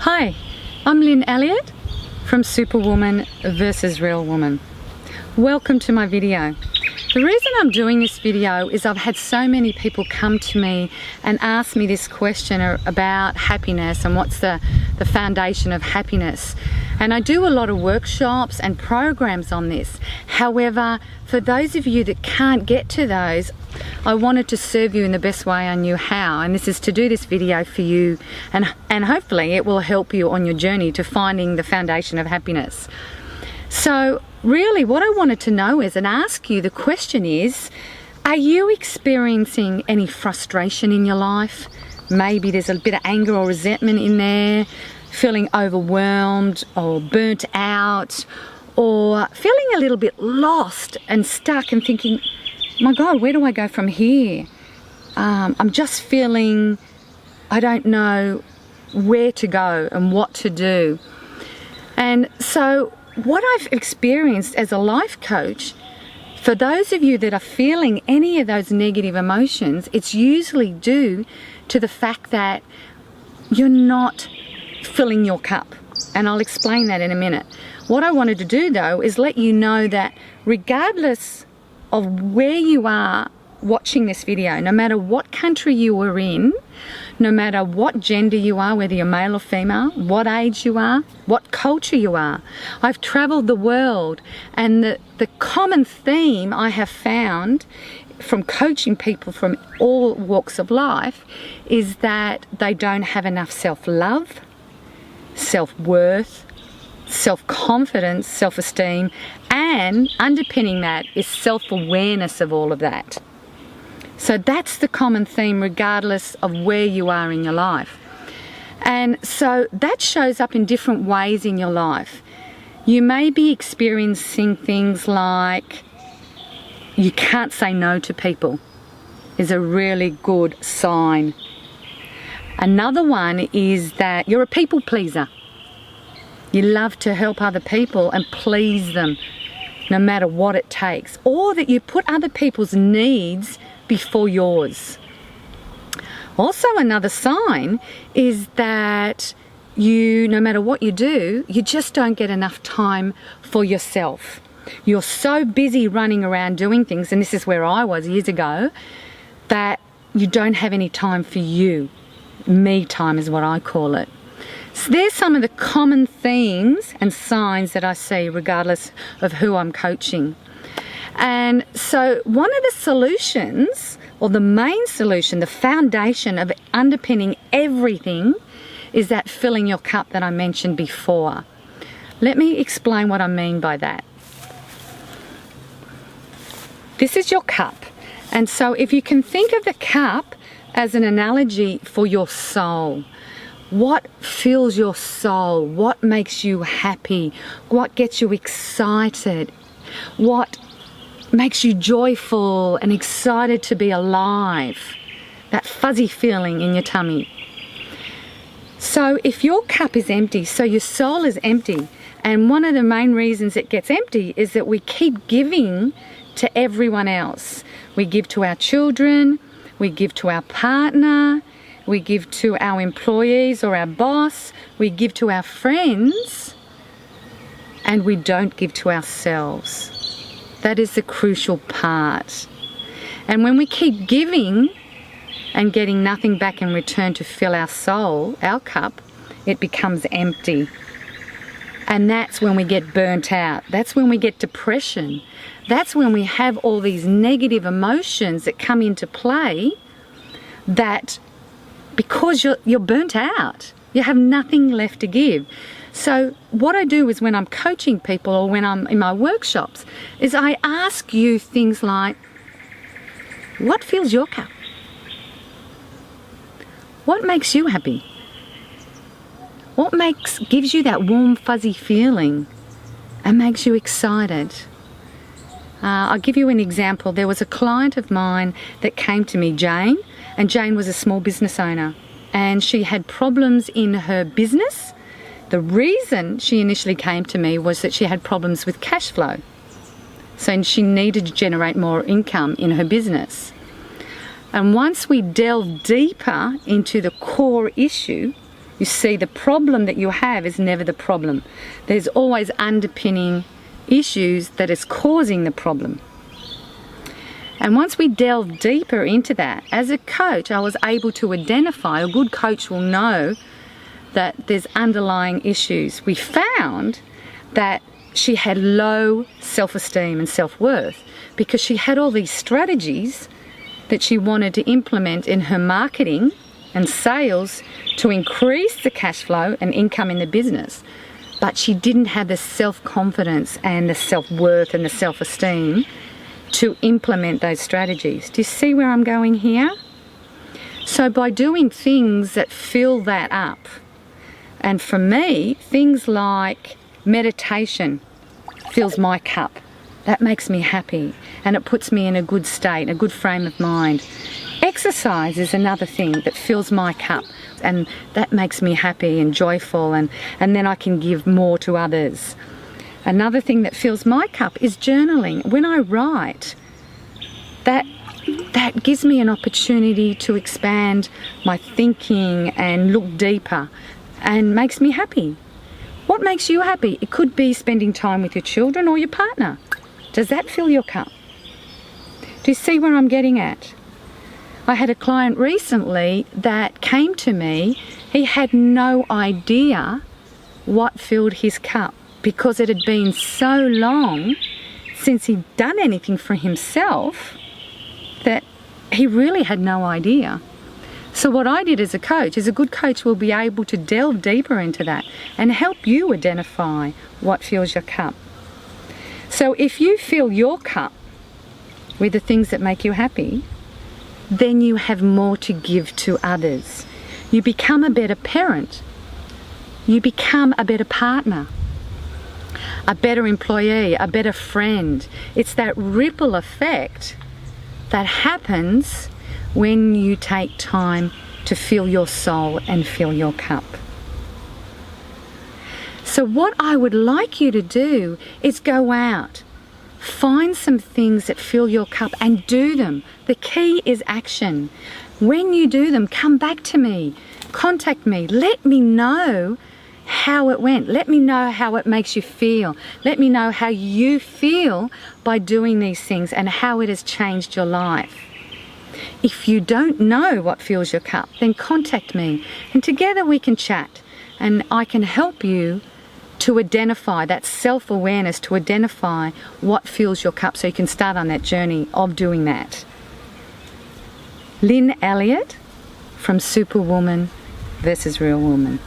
Hi, I'm Lyn Elliot from Superwoman versus Real Woman. Welcome to my video. The reason I'm doing this video is I've had so many people come to me and ask me this question about happiness and what's the foundation of happiness. And I do a lot of workshops and programs on this. However, for those of you that can't get to those, I wanted to serve you in the best way I knew how, and this is to do this video for you, and hopefully it will help you on your journey to finding the foundation of happiness. So really what I wanted to know is, and ask you, the question is, are you experiencing any frustration in your life? Maybe there's a bit of anger or resentment in there, feeling overwhelmed or burnt out, or feeling a little bit lost and stuck and thinking, my God, where do I go from here? I'm just feeling, I don't know where to go and what to do. And so what I've experienced as a life coach, for those of you that are feeling any of those negative emotions, it's usually due to the fact that you're not filling your cup. And I'll explain that in a minute. What I wanted to do though is let you know that regardless of where you are watching this video, no matter what country you are in, no matter what gender you are, whether you're male or female, what age you are, what culture you are. I've traveled the world, and the common theme I have found from coaching people from all walks of life is that they don't have enough self-love, self-worth, self-confidence, self-esteem, and underpinning that is self-awareness of all of that. So that's the common theme regardless of where you are in your life. And so that shows up in different ways in your life. You may be experiencing things like you can't say no to people is a really good sign. Another one is that you're a people pleaser. You love to help other people and please them no matter what it takes, or that you put other people's needs before yours. Also, another sign is that you, no matter what you do, you just don't get enough time for yourself. You're so busy running around doing things, and this is where I was years ago, that you don't have any time for you. Me time is what I call it. So there's some of the common themes and signs that I see regardless of who I'm coaching. And so one of the solutions, or the main solution, the foundation of underpinning everything, is that filling your cup that I mentioned before. Let me explain what I mean by that. This is your cup. And so if you can think of the cup as an analogy for your soul, what fills your soul? What makes you happy? What gets you excited? What makes you joyful and excited to be alive? That fuzzy feeling in your tummy. So if your cup is empty, so your soul is empty, and one of the main reasons it gets empty is that we keep giving to everyone else. We give to our children, we give to our partner, we give to our employees or our boss, we give to our friends, and we don't give to ourselves. That is the crucial part. And when we keep giving and getting nothing back in return to fill our soul, our cup, it becomes empty. And that's when we get burnt out. That's when we get depression. That's when we have all these negative emotions that come into play, that because you're burnt out, you have nothing left to give. So what I do is, when I'm coaching people or when I'm in my workshops, is I ask you things like, what fills your cup? What makes you happy? What gives you that warm fuzzy feeling and makes you excited? I'll give you an example. There was a client of mine that came to me, Jane, and Jane was a small business owner, and she had problems in her business. The reason she initially came to me was that she had problems with cash flow. So she needed to generate more income in her business. And once we delve deeper into the core issue, You see, the problem that you have is never the problem. There's always underpinning issues that is causing the problem. And once we delve deeper into that, as a coach, I was able to identify, a good coach will know that there's underlying issues. We found that she had low self-esteem and self-worth because she had all these strategies that she wanted to implement in her marketing and sales to increase the cash flow and income in the business. But she didn't have the self-confidence and the self-worth and the self-esteem to implement those strategies. Do you see where I'm going here? So by doing things that fill that up, and for me, things like meditation fills my cup. That makes me happy and it puts me in a good state, a good frame of mind. Exercise is another thing that fills my cup, and that makes me happy and joyful, and then I can give more to others. Another thing that fills my cup is journaling. When I write, that gives me an opportunity to expand my thinking and look deeper and makes me happy. What makes you happy? It could be spending time with your children or your partner. Does that fill your cup? Do you see where I'm getting at? I had a client recently that came to me. He had no idea what filled his cup because it had been so long since he'd done anything for himself that he really had no idea. So what I did as a coach is a good coach will be able to delve deeper into that and help you identify what fills your cup. So if you fill your cup with the things that make you happy, then you have more to give to others. You become a better parent. You become a better partner, a better employee, a better friend. It's that ripple effect that happens when you take time to fill your soul and fill your cup. So what I would like you to do is go out, find some things that fill your cup and do them. The key is action. When you do them, come back to me, contact me, let me know how it went. Let me know how it makes you feel. Let me know how you feel by doing these things and how it has changed your life. If you don't know what fills your cup, then contact me and together we can chat and I can help you to identify that self-awareness, to identify what fills your cup so you can start on that journey of doing that. Lyn Elliot from Superwoman versus Real Woman.